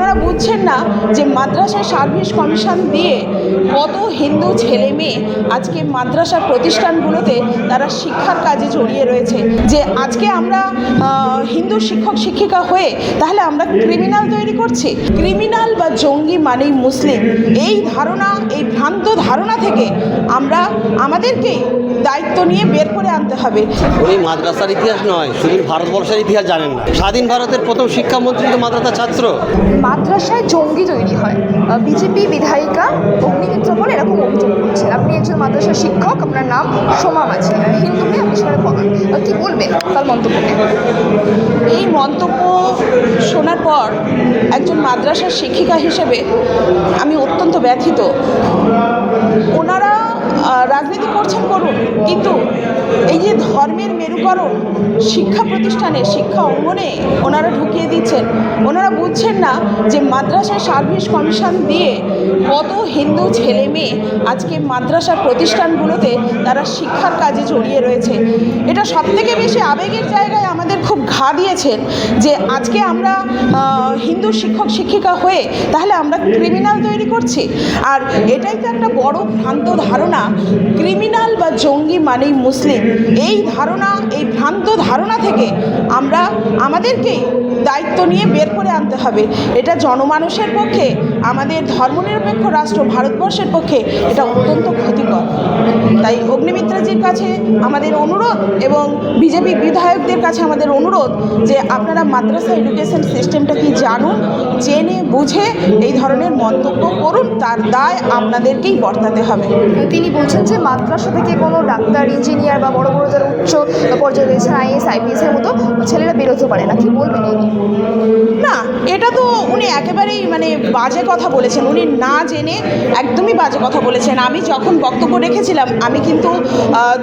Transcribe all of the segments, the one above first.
ওনারা বুঝছেন না যে মাদ্রাসা সার্ভিস কমিশন দিয়ে কত হিন্দু ছেলে মেয়ে আজকে মাদ্রাসা প্রতিষ্ঠানগুলোতে তারা শিক্ষার কাজে জড়িয়ে রয়েছে। যে আজকে আমরা হিন্দু শিক্ষক শিক্ষিকা হয়ে তাহলে আমরা ক্রিমিনাল তৈরি করছি। ক্রিমিনাল বা জঙ্গি মানেই মুসলিম, এই ধারণা, এই ভ্রান্ত ধারণা থেকে আমরা আমাদেরকেই দায়িত্ব নিয়ে বের করে আনতে হবে। উনি মাদ্রাসার ইতিহাস নয়, শুধু ভারতবর্ষের ইতিহাস জানেন না। স্বাধীন ভারতের প্রথম শিক্ষামন্ত্রী তো মাদ্রাসার ছাত্র। মাদ্রাসায় জঙ্গি তৈরি হয়, বিজেপি বিধায়িকা অগ্নিমিত্র বলে এরকম অভিযোগ করছেন। আপনি একজন মাদ্রাসার শিক্ষক, আপনার নাম সোমা মাঝি, হিন্দু মেয়ে, আপনি সেখানে পড়ান, কী বলবেন তার মন্তব্যকে? এই মন্তব্য শোনার পর একজন মাদ্রাসার শিক্ষিকা হিসেবে আমি অত্যন্ত ব্যথিত। ওনারা রাজনীতি করছেন করুন, কিন্তু এই যে ধর্মের মেরুকরণ শিক্ষা প্রতিষ্ঠানে, শিক্ষা অঙ্গনে ওনারা ঢুকিয়ে দিচ্ছেন। ওনারা বুঝছেন না যে মাদ্রাসা সার্ভিস কমিশন দিয়ে কত হিন্দু ছেলে মেয়ে আজকে মাদ্রাসা প্রতিষ্ঠানগুলোতে তারা শিক্ষার কাজে জড়িয়ে রয়েছে। এটা সবথেকে বেশি আবেগের জায়গায় আমাদের খুব ঘা দিয়েছেন যে আজকে আমরা হিন্দু শিক্ষক শিক্ষিকা হয়ে তাহলে আমরা ক্রিমিনাল তৈরি করছি। আর এটাই তো একটা বড় ভ্রান্ত ধারণা, ক্রিমিনাল বা জঙ্গি মানেই মুসলিম। এই ধারণা, এই ভ্রান্ত ধারণা থেকে আমরা আমাদেরকেই দায়িত্ব নিয়ে বের করে আনতে হবে। এটা জনমানুষের পক্ষে, আমাদের ধর্মনিরপেক্ষ রাষ্ট্র ভারতবর্ষের পক্ষে এটা অত্যন্ত ক্ষতিকর। তাই অগ্নিমিত্রাজির কাছে আমাদের অনুরোধ এবং বিজেপি বিধায়কদের কাছে আমাদের অনুরোধ যে আপনারা মাদ্রাসা এডুকেশন সিস্টেমটা কি জানুন, জেনে বুঝে এই ধরনের মন্তব্য করুন, তার দায় আপনাদেরকেই বর্তাতে হবে। তিনি বলছেন যে মাদ্রাসা থেকে কোনো ডাক্তার, ইঞ্জিনিয়ার বা বড় বড় যারা উচ্চ পর্যায়ে রয়েছে, আইএস আইপিএস এর মতো ছেলেরা বেরোতে পারে না, কি বলবেন এই নিয়ে? না, এটা তো উনি একেবারেই বাজে কথা বলেছেন। উনি না জেনে একদমই বাজে কথা বলেছেন। আমি যখন বক্তব্য রেখেছিলাম আমি কিন্তু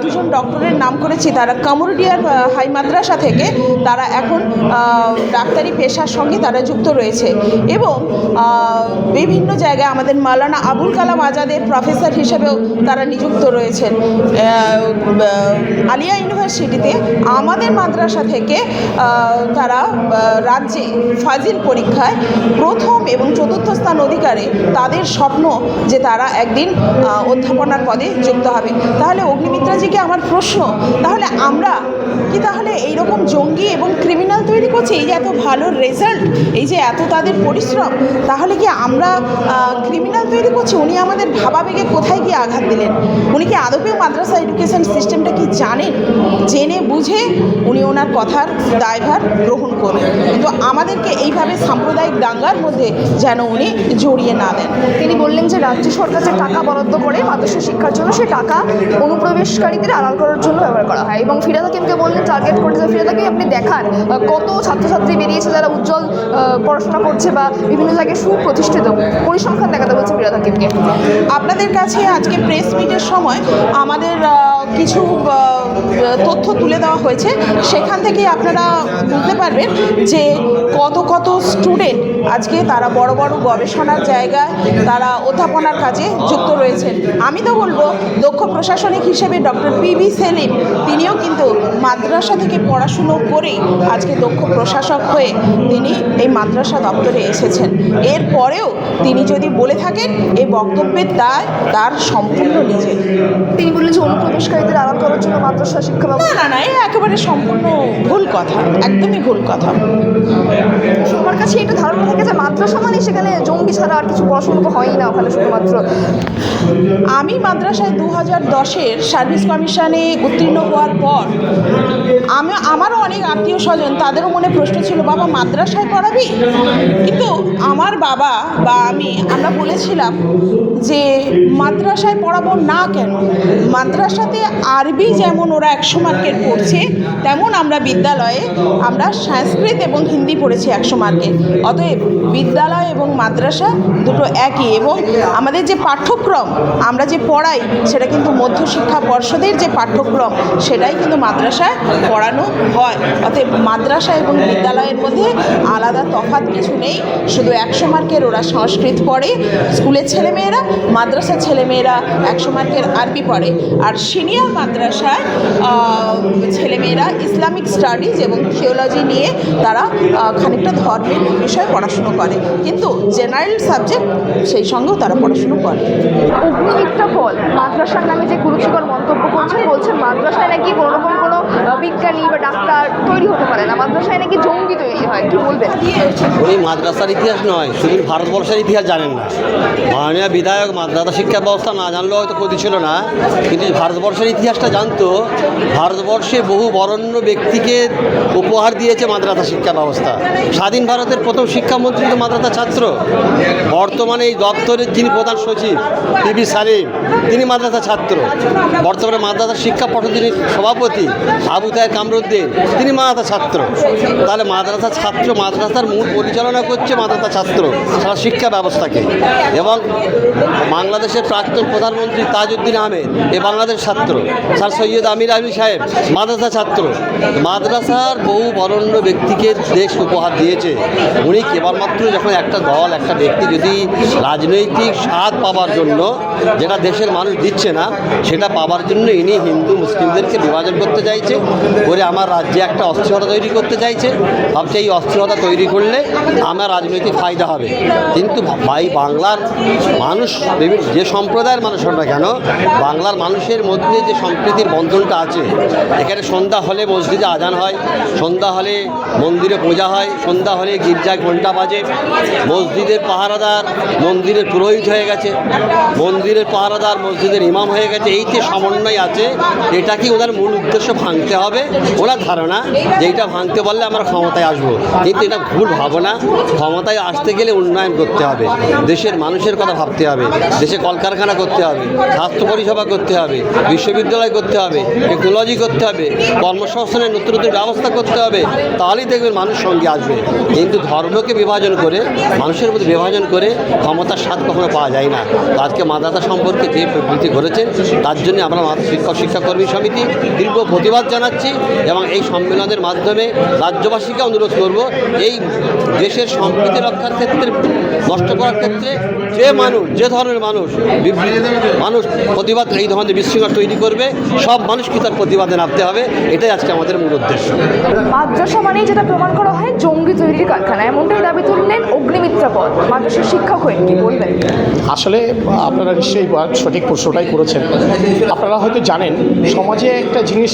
দুজন ডক্টরের নাম করেছি, তারা কামরুডিয়ার হাই মাদ্রাসা থেকে তারা এখন ডাক্তারি পেশার সঙ্গে তারা যুক্ত রয়েছে এবং বিভিন্ন জায়গায় আমাদের মাওলানা আবুল কালাম আজাদের প্রফেসর হিসেবেও তারা নিযুক্ত রয়েছেন। আলিয়া ইউনিভার্সিটিতে আমাদের মাদ্রাসা থেকে তারা রাজ্যে ফাজিল পরীক্ষায় প্রথম এবং চতুর্থ স্থান অধিকারে তাদের স্বপ্ন যে তারা একদিন অধ্যাপনার পদে যুক্ত হবে। তাহলে অগ্নিমিত্রাজিকে আমার প্রশ্ন, তাহলে আমরা কি তাহলে এইরকম জঙ্গি এবং ক্রিমিনাল তৈরি করছি? এই যে এত ভালো রেজাল্ট, এই যে এত তাদের পরিশ্রম, তাহলে কি আমরা ক্রিমিনাল তৈরি করছি? উনি আমাদের ভাবাবেগে কোথায় গিয়ে আঘাত দিলেন? উনি কি আদপেও মাদ্রাসা এডুকেশন সিস্টেমটা কি জানেন? জেনে বুঝে উনি ওনার কথার দায়ভার গ্রহণ করুন, কিন্তু আমাদেরকে এইভাবে সাম্প্রদায়িক দাঙ্গার মধ্যে যেন উনি জড়িয়ে না দেন। তিনি বললেন যে রাজ্য সরকার যে টাকা বরাদ্দ করে মাদ্রাসা শিক্ষার জন্য, সেই টাকা অনুপ্রবেশকারীদের আড়াল করার জন্য ব্যবহার করা হয়। এবং ফিরহাদ হাকিমকে বললেন, টার্গেট করে যে ফিরহাদ হাকিম আপনি দেখান কত ছাত্রছাত্রী বেরিয়েছে যারা উজ্জ্বল পড়াশোনা করছে বা বিভিন্ন জায়গায় সুপ্রতিষ্ঠিত, পরিসংখ্যান দেখাতে বলছে ফিরহাদ হাকিমকে। আপনাদের কাছে আজকে প্রেস মিটের সময় আমাদের কিছু তথ্য তুলে দেওয়া হয়েছে, সেখান থেকে আপনারা বুঝতে পারবেন যে কত কত স্টুডেন্ট আজকে তারা বড় বড় গবেষণার জায়গায় তারা অধ্যাপনার কাজে যুক্ত রয়েছেন। আমি তো বলবো দক্ষ প্রশাসনিক হিসেবে ডক্টর পিবি সেলিম তিনিও কিন্তু মাদ্রাসা থেকে পড়াশুনো করেই আজকে দক্ষ প্রশাসক হয়ে তিনি এই মাদ্রাসা দপ্তরে এসেছেন। এরপরেও তিনি যদি বলে থাকেন এই বক্তব্যের দায় তার সম্পূর্ণ নিজের। তিনি বললেন যে অনুপ্রবেশকারীদের আড়াল করার জন্য মাদ্রাসা শিক্ষা ব্যবস্থা। না, এ একেবারে সম্পূর্ণ ভুল কথা, একদমই ভুল কথা। সবার কাছে এটা ধারণা থাকে যে মাদ্রাসা মানে সেখানে জঙ্গি ছাড়া আর কিছু পড়াশোনা তো হয়ই না ওখানে শুধুমাত্র। আমি মাদ্রাসায় 2010-এর সার্ভিস কমিশনে উত্তীর্ণ হওয়ার পর আমারও অনেক আত্মীয় স্বজন, তাদেরও মনে প্রশ্ন ছিল, বাবা মাদ্রাসায় পড়াবি? কিন্তু আমার বাবা বা আমরা বলেছিলাম যে মাদ্রাসায় পড়াবো না কেন? মাদ্রাসাতে আরবি যেমন ওরা 100 মার্কের পড়ছে, তেমন আমরা বিদ্যালয়ে আমরা সংস্কৃত এবং হিন্দি পড়েছি 100 মার্কের। অতএব বিদ্যালয় এবং মাদ্রাসা দুটো একই, এবং আমাদের যে পাঠ্যক্রম আমরা যে পড়াই সেটা কিন্তু মধ্যশিক্ষা পর্ষদের যে পাঠ্যক্রম সেটাই কিন্তু মাদ্রাসায় পড়ানো হয়। অতএব মাদ্রাসা এবং বিদ্যালয়ের মধ্যে আলাদা তফাৎ কিছু নেই, শুধু 100 মার্কের ওরা ওরা সংস্কৃত পড়ে স্কুলের ছেলেমেয়েরা, মাদ্রাসার ছেলেমেয়েরা 100 মার্কের আরবি পড়ে, আর সিনিয়র মাদ্রাসায় ছেলেমেয়েরা ইসলামিক স্টাডিজ এবং থিওলজি নিয়ে তারা খানিকটা ধর্মের বিষয়ে পড়াশুনো করে, কিন্তু জেনারেল সাবজেক্ট সেই সঙ্গেও তারা পড়াশুনো করে। অগ্নিমিত্রা পল মাদ্রাসার নামে যে কুরুচিকর মন্তব্য করছেন, বলছেন মাদ্রাসায় নাকি কোনো রকম কোনো বিজ্ঞানী বা ডাক্তার তৈরি হতে পারে না, মাদ্রাসায় নাকি জঙ্গি তৈরি হয়, কি বলবেন? উনি মাদ্রাসার ইতিহাস নয়, শুধু ভারতবর্ষের ইতিহাস জানেন না। মাননীয় বিধায়ক মাদ্রাসা শিক্ষা ব্যবস্থা না জানলেও হয়তো ক্ষতি ছিল না, কিন্তু ভারতবর্ষের ইতিহাসটা জানতো। ভারতবর্ষে বহু বরেণ্য ব্যক্তিকে উপহার দিয়েছে মাদ্রাসা শিক্ষা ব্যবস্থা। স্বাধীন ভারতের প্রথম শিক্ষামন্ত্রী তো মাদ্রাসা ছাত্র। বর্তমানে এই দপ্তরের যিনি প্রধান সচিব পিবি সালিম, তিনি মাদ্রাসা ছাত্র। বর্তমানে মাদ্রাসা শিক্ষা পর্ষদের সভাপতি আবু তাহের কামরুদ্দিন, তিনি মাদ্রাসা ছাত্র। তাহলে মাদ্রাসা ছাত্র, মাদ্রাসার মূল পরিচালনা করছে মাদ্রাসা ছাত্র সারা শিক্ষা ব্যবস্থাকে। এবং বাংলাদেশের প্রাক্তন প্রধানমন্ত্রী তাজউদ্দিন আহমেদ এ বাংলাদেশ ছাত্র। স্যার সৈয়দ আমির আলী সাহেব মাদ্রাসা ছাত্র। মাদ্রাসার বহু বরেণ্য ব্যক্তিকে দেশ উপহার দিয়েছে। উনি কেবলমাত্র যখন একটা দল, একটা ব্যক্তি যদি রাজনৈতিক স্বাদ পাওয়ার জন্য, যেটা দেশের মানুষ দিচ্ছে না, সেটা পাওয়ার জন্য ইনি হিন্দু মুসলিমদেরকে বিভাজন করতে চাইছে, করে আমার রাজ্যে একটা অস্থিরতা তৈরি করতে চাইছে। ভাবছে এই অস্থিরতা তৈরি করলে আমার রাজনৈতিক ফায়দা হবে। কিন্তু ভাই, বাংলার মানুষ, যে সম্প্রদায়ের মানুষ হন না কেন, বাংলার মানুষের মধ্যে যে সম্প্রীতির বন্ধনটা আছে, এখানে সন্ধ্যা হলে মসজিদে আজান হয়, সন্ধ্যা হলে মন্দিরে পূজা হয়, সন্ধ্যা হলে গির্জায় ঘণ্টা বাজে, মসজিদের পাহারাদার মন্দিরের পুরোহিত হয়ে গেছে, মন্দিরের পাহারাদার মসজিদের ইমাম হয়ে গেছে। এই যে সমন্বয় আছে, এটা কি ওদের মূল উদ্দেশ্য ভাঙতে হবে? ওনার ধারণা যে এইটা ভাঙতে পারলে আমরা ক্ষমতায় আসবো, কিন্তু এটা ভুল ভাবনা। ক্ষমতায় আসতে গেলে উন্নয়ন করতে হবে, দেশের মানুষের কথা ভাবতে হবে, দেশে কলকারখানা করতে হবে, স্বাস্থ্য পরিষেবা করতে হবে, বিশ্ববিদ্যালয় করতে হবে, টেকনোলজি করতে হবে, কর্মসংস্থানের নতুন নতুন ব্যবস্থা করতে হবে, তাহলেই দেখবেন মানুষ সঙ্গে আসবে। কিন্তু ধর্মকে বিভাজন করে, মানুষের মধ্যে বিভাজন করে ক্ষমতার স্বাদ কখনো পাওয়া যায় না। তো আজকে মাদ্রাসা সম্পর্কে যে বিবৃতি করেছেন, তার জন্য আমরা শিক্ষাকর্মী সমিতি তীব্র প্রতিবাদ জানাচ্ছি এবং এই সম্মেলনের মাধ্যমে রাজ্যবাসীকে অনুরোধ করব, এই দেশের সম্প্রীতি রক্ষার ক্ষেত্রে, নষ্ট করার ক্ষেত্রে যে ধরনের মানুষ প্রতিবাদ, এই ধরনের বিশৃঙ্খলা তৈরি করবে, সব মানুষকে তার প্রতিবাদে নামতে হবে। এটাই আজকে আমাদের মূল উদ্দেশ্য। মাদ্রাসা মানেই যেটা প্রমাণ করা হয় জঙ্গি তৈরির কারখানা, এমনটাই দাবি তুললেন অগ্নিমিত্রা পল মাদ্রাসার শিক্ষক হয়ে, কি বলবেন? আসলে আপনারা নিশ্চয়ই সঠিক প্রশ্নটাই করেছেন। আপনারা হয়তো জানেন সমাজে একটা জিনিস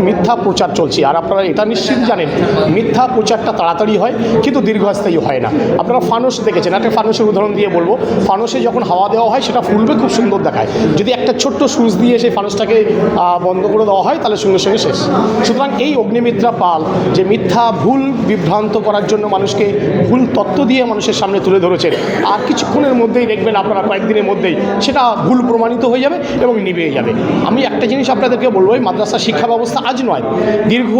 মিথ্যা প্রচার চলছে, আর আপনারা এটা নিশ্চয়ই জানেন মিথ্যা প্রচারটা তাড়াতাড়ি হয় কিন্তু দীর্ঘস্থায়ী হয় না। আপনারা ফানুস দেখেছেন, একটা ফানুসের উদাহরণ দিয়ে বলবো। ফানুসে যখন হাওয়া দেওয়া হয় সেটা ফুলবে, খুব সুন্দর দেখায়। যদি একটা ছোট্ট সুইচ দিয়ে সেই ফানুসটাকে বন্ধ করে দেওয়া হয়, তাহলে সঙ্গে সঙ্গে শেষ। সুতরাং এই অগ্নিমিত্রা পাল যে মিথ্যা ভুল বিভ্রান্ত করার জন্য মানুষকে ভুল তত্ত্ব দিয়ে মানুষের সামনে তুলে ধরেছেন, আর কিছুক্ষণের মধ্যেই দেখবেন আপনারা, কয়েকদিনের মধ্যেই সেটা ভুল প্রমাণিত হয়ে যাবে এবং নিভে যাবে। আমি একটা জিনিস আপনাদেরকে বলবো, এই মাদ্রাসা শিক্ষা ব্যবস্থা আজ নয়, দীর্ঘ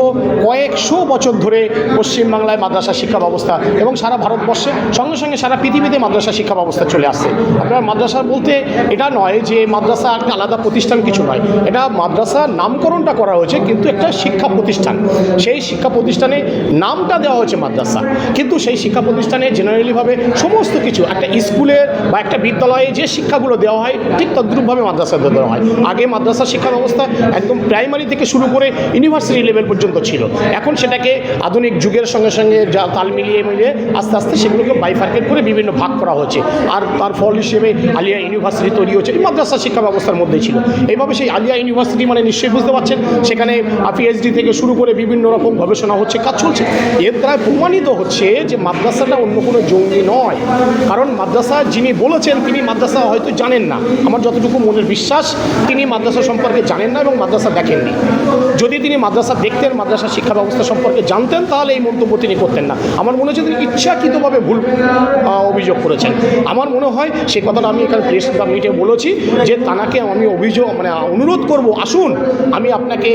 কয়েকশো বছর ধরে পশ্চিমবাংলায় মাদ্রাসা শিক্ষা ব্যবস্থা এবং সারা ভারতবর্ষে, সঙ্গে সঙ্গে সারা পৃথিবীতে মাদ্রাসা শিক্ষা ব্যবস্থা চলে আসছে। আপনার মাদ্রাসা বলতে এটা নয় যে মাদ্রাসা একটা আলাদা প্রতিষ্ঠান, কিছু নয়। এটা মাদ্রাসার নামকরণটা করা হয়েছে, কিন্তু একটা শিক্ষা প্রতিষ্ঠান। সেই শিক্ষা প্রতিষ্ঠানে নামটা দেওয়া হয়েছে মাদ্রাসা, কিন্তু সেই শিক্ষা প্রতিষ্ঠানে জেনারেলিভাবে সমস্ত কিছু একটা স্কুলের বা একটা বিদ্যালয়ে যে শিক্ষাগুলো দেওয়া হয়, ঠিক তদ্রূপভাবে মাদ্রাসা দেওয়া হয়। আগে মাদ্রাসা শিক্ষা ব্যবস্থা একদম প্রাইমারি থেকে শুরু করে ইউনিভার্সিটি লেভেল পর্যন্ত ছিল। এখন সেটাকে আধুনিক যুগের সঙ্গে সঙ্গে যা তাল মিলিয়ে আস্তে আস্তে সেগুলোকে বাইফার্কেট করে বিভিন্ন ভাগ করা হচ্ছে, আর তার ফল হিসেবে আলিয়া ইউনিভার্সিটি তৈরি হচ্ছে। এই মাদ্রাসা শিক্ষা ব্যবস্থার মধ্যেই ছিল। এইভাবে সেই আলিয়া ইউনিভার্সিটি মানে নিশ্চয়ই বুঝতে পারছেন, সেখানে পিএইচডি থেকে শুরু করে বিভিন্ন রকম গবেষণা হচ্ছে, কাজ চলছে। এর দ্বারা প্রমাণিত হচ্ছে যে মাদ্রাসাটা অন্য কোনো জঙ্গি নয়। কারণ মাদ্রাসা যিনি বলেছেন, তিনি মাদ্রাসা হয়তো জানেন না। আমার যতটুকু মনের বিশ্বাস, তিনি মাদ্রাসা সম্পর্কে জানেন না এবং মাদ্রাসা দেখেননি। যদি তিনি মাদ্রাসা দেখতেন, মাদ্রাসা শিক্ষা ব্যবস্থা সম্পর্কে জানতেন, তাহলে এই মন্তব্য তিনি করতেন না। আমার মনে হচ্ছে তিনি ইচ্ছাকৃতভাবে ভুল অভিযোগ করেছেন। আমার মনে হয় সেই কথাটা আমি এখানে প্রেস মিটে বলেছি যে তানাকে আমি অনুরোধ করব, আসুন আমি আপনাকে